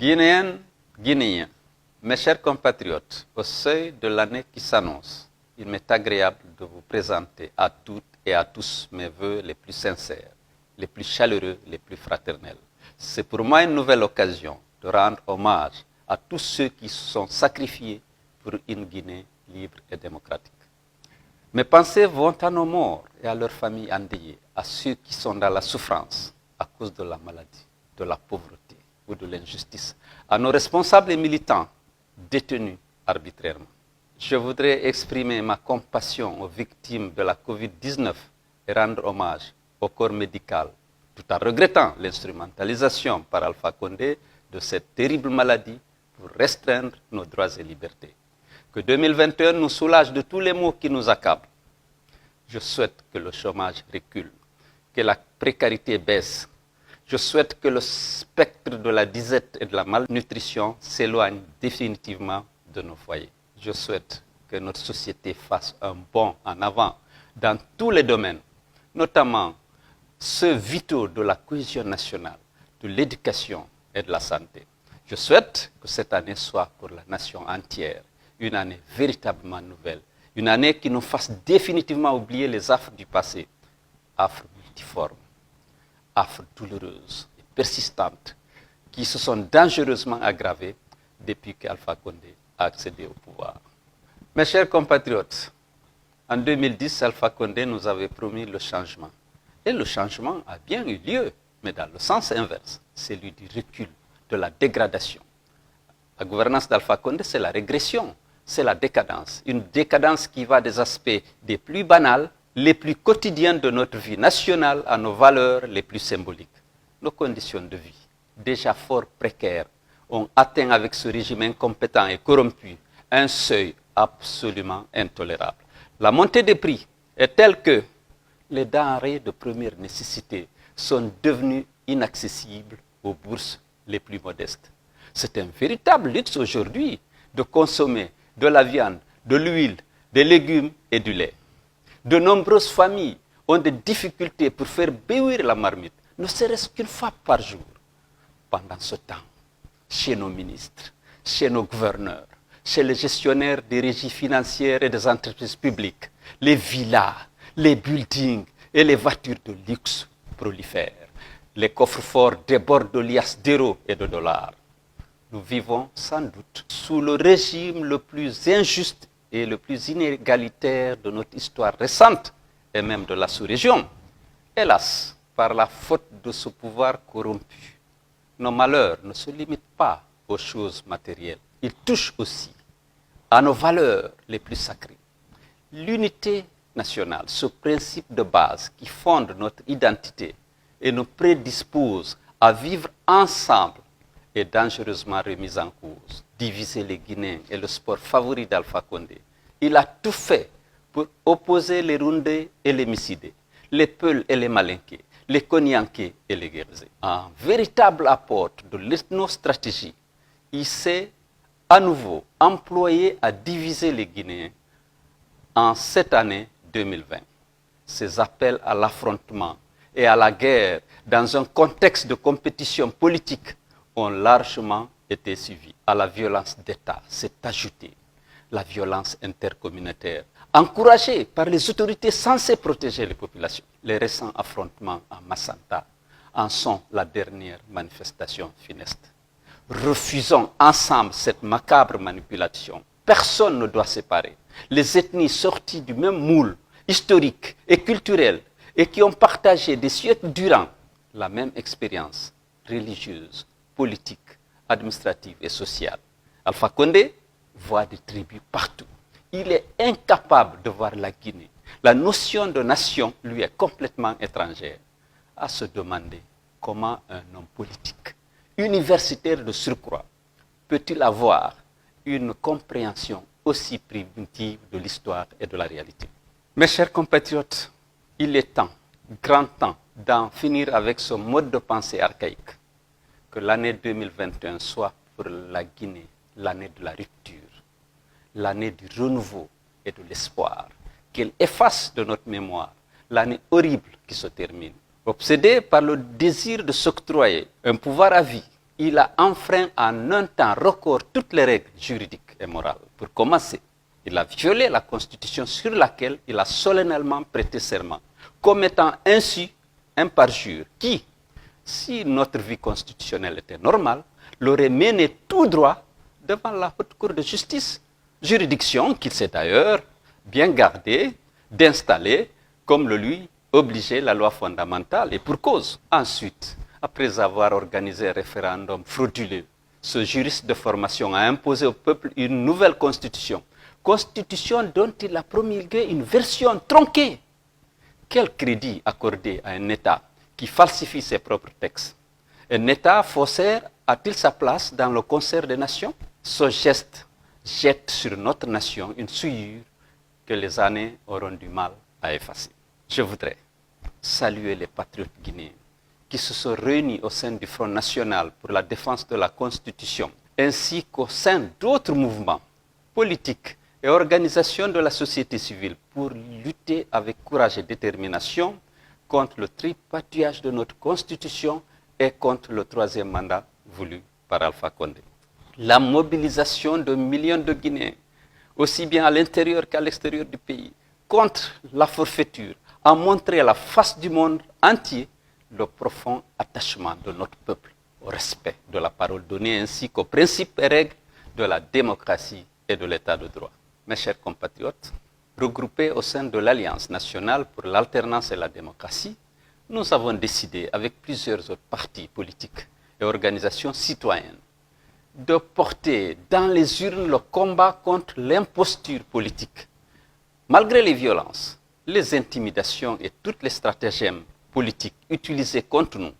Guinéennes, Guinéens, mes chers compatriotes, au seuil de l'année qui s'annonce, il m'est agréable de vous présenter à toutes et à tous mes vœux les plus sincères, les plus chaleureux, les plus fraternels. C'est pour moi une nouvelle occasion de rendre hommage à tous ceux qui se sont sacrifiés pour une Guinée libre et démocratique. Mes pensées vont à nos morts et à leurs familles endeuillées, à ceux qui sont dans la souffrance à cause de la maladie, de la pauvreté ou de l'injustice, à nos responsables et militants détenus arbitrairement. Je voudrais exprimer ma compassion aux victimes de la Covid-19 et rendre hommage au corps médical, tout en regrettant l'instrumentalisation par Alpha Condé de cette terrible maladie pour restreindre nos droits et libertés. Que 2021 nous soulage de tous les maux qui nous accablent. Je souhaite que le chômage recule, que la précarité baisse. Je souhaite que le spectre de la disette et de la malnutrition s'éloigne définitivement de nos foyers. Je souhaite que notre société fasse un bond en avant dans tous les domaines, notamment ceux vitaux de la cohésion nationale, de l'éducation et de la santé. Je souhaite que cette année soit pour la nation entière une année véritablement nouvelle, une année qui nous fasse définitivement oublier les affres du passé, affres multiformes, affres douloureuses et persistantes, qui se sont dangereusement aggravées depuis qu'Alpha Condé a accédé au pouvoir. Mes chers compatriotes, en 2010, Alpha Condé nous avait promis le changement. Et le changement a bien eu lieu, mais dans le sens inverse, celui du recul, de la dégradation. La gouvernance d'Alpha Condé, c'est la régression, c'est la décadence. Une décadence qui va des aspects des plus banals, les plus quotidiens de notre vie nationale à nos valeurs les plus symboliques. Nos conditions de vie, déjà fort précaires, ont atteint avec ce régime incompétent et corrompu un seuil absolument intolérable. La montée des prix est telle que les denrées de première nécessité sont devenues inaccessibles aux bourses les plus modestes. C'est un véritable luxe aujourd'hui de consommer de la viande, de l'huile, des légumes et du lait. De nombreuses familles ont des difficultés pour faire bouillir la marmite, ne serait-ce qu'une fois par jour. Pendant ce temps, chez nos ministres, chez nos gouverneurs, chez les gestionnaires des régies financières et des entreprises publiques, les villas, les buildings et les voitures de luxe prolifèrent. Les coffres-forts débordent de liasses d'euros et de dollars. Nous vivons sans doute sous le régime le plus injuste et le plus inégalitaire de notre histoire récente et même de la sous-région. Hélas, par la faute de ce pouvoir corrompu, nos malheurs ne se limitent pas aux choses matérielles. Ils touchent aussi à nos valeurs les plus sacrées. L'unité nationale, ce principe de base qui fonde notre identité et nous prédispose à vivre ensemble, est dangereusement remise en cause. Diviser les Guinéens est le sport favori d'Alpha Condé. Il a tout fait pour opposer les Rundés et les Missidés, les Peuls et les Malinqués, les Konyankés et les Guérzés. Un véritable apport de l'ethnostratégie, il s'est à nouveau employé à diviser les Guinéens en cette année 2020. Ces appels à l'affrontement et à la guerre dans un contexte de compétition politique ont largement été suivis. À la violence d'État s'est ajoutée la violence intercommunautaire, encouragée par les autorités censées protéger les populations. Les récents affrontements à Massanta en sont la dernière manifestation funeste. Refusons ensemble cette macabre manipulation. Personne ne doit séparer les ethnies sorties du même moule historique et culturel et qui ont partagé des siècles durant la même expérience religieuse, politique, administrative et sociale. Alpha Condé voit des tribus partout. Il est incapable de voir la Guinée. La notion de nation lui est complètement étrangère. À se demander comment un homme politique, universitaire de surcroît, peut-il avoir une compréhension aussi primitive de l'histoire et de la réalité. Mes chers compatriotes, il est temps, grand temps, d'en finir avec ce mode de pensée archaïque. Que l'année 2021 soit pour la Guinée l'année de la rupture, l'année du renouveau et de l'espoir. Qu'elle efface de notre mémoire l'année horrible qui se termine. Obsédé par le désir de s'octroyer un pouvoir à vie, il a enfreint en un temps record toutes les règles juridiques et morales. Pour commencer, il a violé la Constitution sur laquelle il a solennellement prêté serment, commettant ainsi un parjure qui, si notre vie constitutionnelle était normale, l'aurait mené tout droit devant la Haute Cour de justice, juridiction qu'il s'est d'ailleurs bien gardé d'installer comme le lui obligeait la loi fondamentale, et pour cause. Ensuite, après avoir organisé un référendum frauduleux, ce juriste de formation a imposé au peuple une nouvelle constitution, constitution dont il a promulgué une version tronquée. Quel crédit accorder à un État qui falsifie ses propres textes? Un État faussaire a-t-il sa place dans le concert des nations? Ce geste jette sur notre nation une souillure que les années auront du mal à effacer. Je voudrais saluer les patriotes guinéens qui se sont réunis au sein du Front National pour la défense de la Constitution, ainsi qu'au sein d'autres mouvements politiques et organisations de la société civile pour lutter avec courage et détermination contre le tripatouillage de notre Constitution et contre le troisième mandat voulu par Alpha Condé. La mobilisation de millions de Guinéens, aussi bien à l'intérieur qu'à l'extérieur du pays, contre la forfaiture, a montré à la face du monde entier le profond attachement de notre peuple au respect de la parole donnée ainsi qu'aux principes et règles de la démocratie et de l'état de droit. Mes chers compatriotes, regroupés au sein de l'Alliance nationale pour l'alternance et la démocratie, nous avons décidé avec plusieurs autres partis politiques et organisations citoyennes de porter dans les urnes le combat contre l'imposture politique. Malgré les violences, les intimidations et toutes les stratagèmes politiques utilisés contre nous,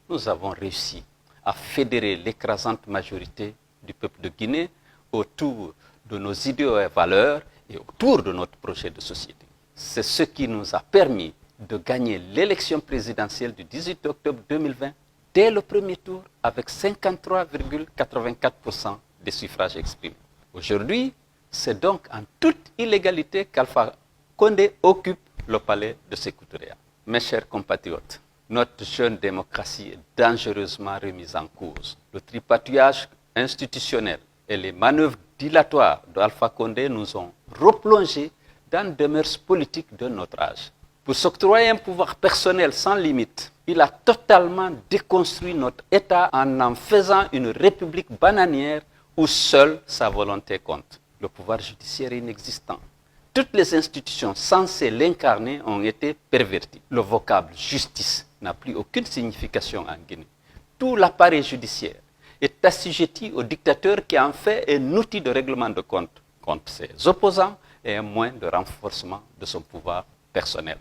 nous avons réussi à fédérer l'écrasante majorité du peuple de Guinée autour de nos idéaux et valeurs et autour de notre projet de société. C'est ce qui nous a permis de gagner l'élection présidentielle du 18 octobre 2020 dès le premier tour avec 53,84% des suffrages exprimés. Aujourd'hui, c'est donc en toute illégalité qu'Alpha Condé occupe le palais de Sékou Touré. Mes chers compatriotes, notre jeune démocratie est dangereusement remise en cause. Le tripatouillage institutionnel et les manœuvres dilatoires d'Alpha Condé nous ont replongés dans des mœurs politiques de notre âge. Pour s'octroyer un pouvoir personnel sans limite, il a totalement déconstruit notre État en faisant une république bananière où seule sa volonté compte. Le pouvoir judiciaire est inexistant. Toutes les institutions censées l'incarner ont été perverties. Le vocable justice n'a plus aucune signification en Guinée. Tout l'appareil judiciaire est assujetti au dictateur qui en fait un outil de règlement de compte contre ses opposants et un moyen de renforcement de son pouvoir personnel.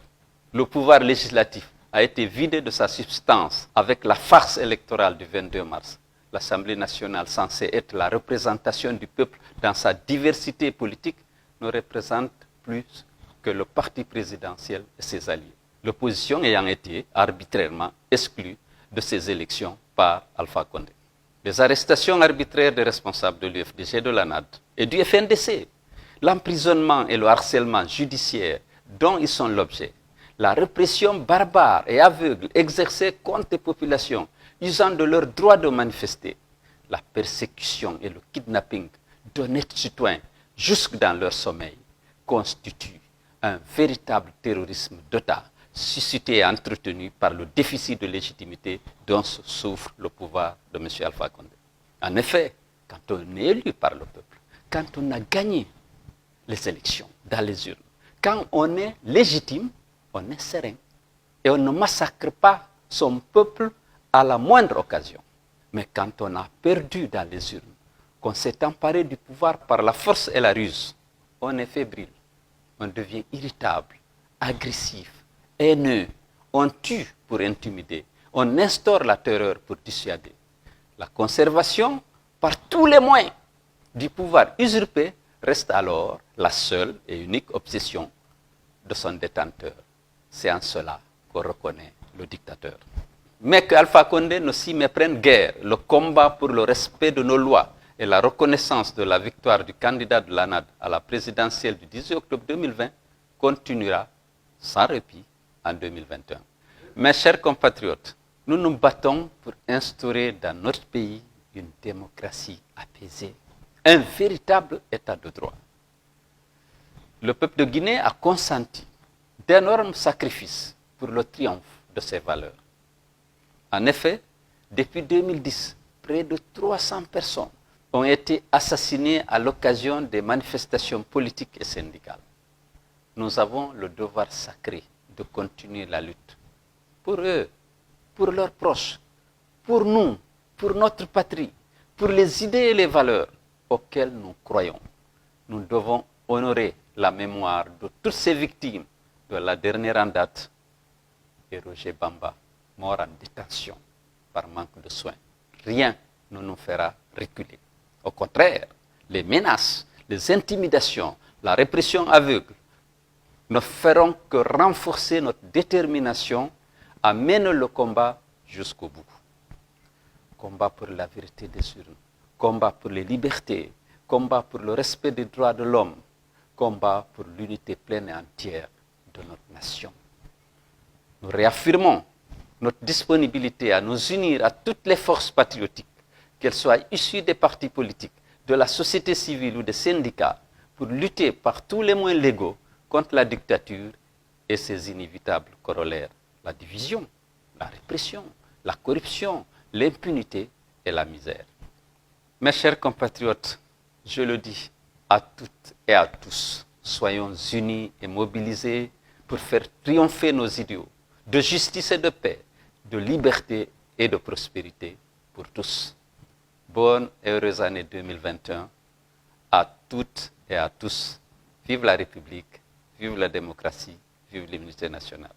Le pouvoir législatif a été vidé de sa substance avec la farce électorale du 22 mars. L'Assemblée nationale, censée être la représentation du peuple dans sa diversité politique, ne représente plus que le parti présidentiel et ses alliés. L'opposition ayant été arbitrairement exclue de ces élections par Alpha Condé. Les arrestations arbitraires des responsables de l'UFDG, de l'ANAD et du FNDC, l'emprisonnement et le harcèlement judiciaire dont ils sont l'objet, la répression barbare et aveugle exercée contre les populations usant de leur droit de manifester, la persécution et le kidnapping d'honnêtes citoyens jusque dans leur sommeil, constituent un véritable terrorisme d'État suscité et entretenu par le déficit de légitimité dont souffre le pouvoir de M. Alpha Condé. En effet, quand on est élu par le peuple, quand on a gagné les élections dans les urnes, quand on est légitime, on est serein et on ne massacre pas son peuple à la moindre occasion. Mais quand on a perdu dans les urnes, qu'on s'est emparé du pouvoir par la force et la ruse, on est fébrile, on devient irritable, agressif, haineux, on tue pour intimider, on instaure la terreur pour dissuader. La conservation, par tous les moyens, du pouvoir usurpé reste alors la seule et unique obsession de son détenteur. C'est en cela qu'on reconnaît le dictateur. Mais qu'Alpha Condé ne s'y méprenne guère, le combat pour le respect de nos lois et la reconnaissance de la victoire du candidat de l'ANAD à la présidentielle du 18 octobre 2020 continuera sans répit en 2021. Mes chers compatriotes, Nous nous battons pour instaurer dans notre pays une démocratie apaisée, un véritable état de droit. Le peuple de Guinée a consenti d'énormes sacrifices pour le triomphe de ses valeurs. En effet, depuis 2010, près de 300 personnes ont été assassinées à l'occasion des manifestations politiques et syndicales. Nous avons le devoir sacré de continuer la lutte pour eux, pour leurs proches, pour nous, pour notre patrie, pour les idées et les valeurs auxquelles nous croyons. Nous devons honorer la mémoire de toutes ces victimes de la dernière en date et Roger Bamba, mort en détention par manque de soins. Rien ne nous fera reculer. Au contraire, les menaces, les intimidations, la répression aveugle ne feront que renforcer notre détermination à mener le combat jusqu'au bout. Combat pour la vérité des urnes, combat pour les libertés, combat pour le respect des droits de l'homme, combat pour l'unité pleine et entière de notre nation. Nous réaffirmons notre disponibilité à nous unir à toutes les forces patriotiques, qu'elles soient issues des partis politiques, de la société civile ou des syndicats, pour lutter par tous les moyens légaux contre la dictature et ses inévitables corollaires, la division, la répression, la corruption, l'impunité et la misère. Mes chers compatriotes, je le dis à toutes et à tous, soyons unis et mobilisés pour faire triompher nos idéaux de justice et de paix, de liberté et de prospérité pour tous. Bonne et heureuse année 2021 à toutes et à tous. Vive la République, vive la démocratie, vive l'unité nationale.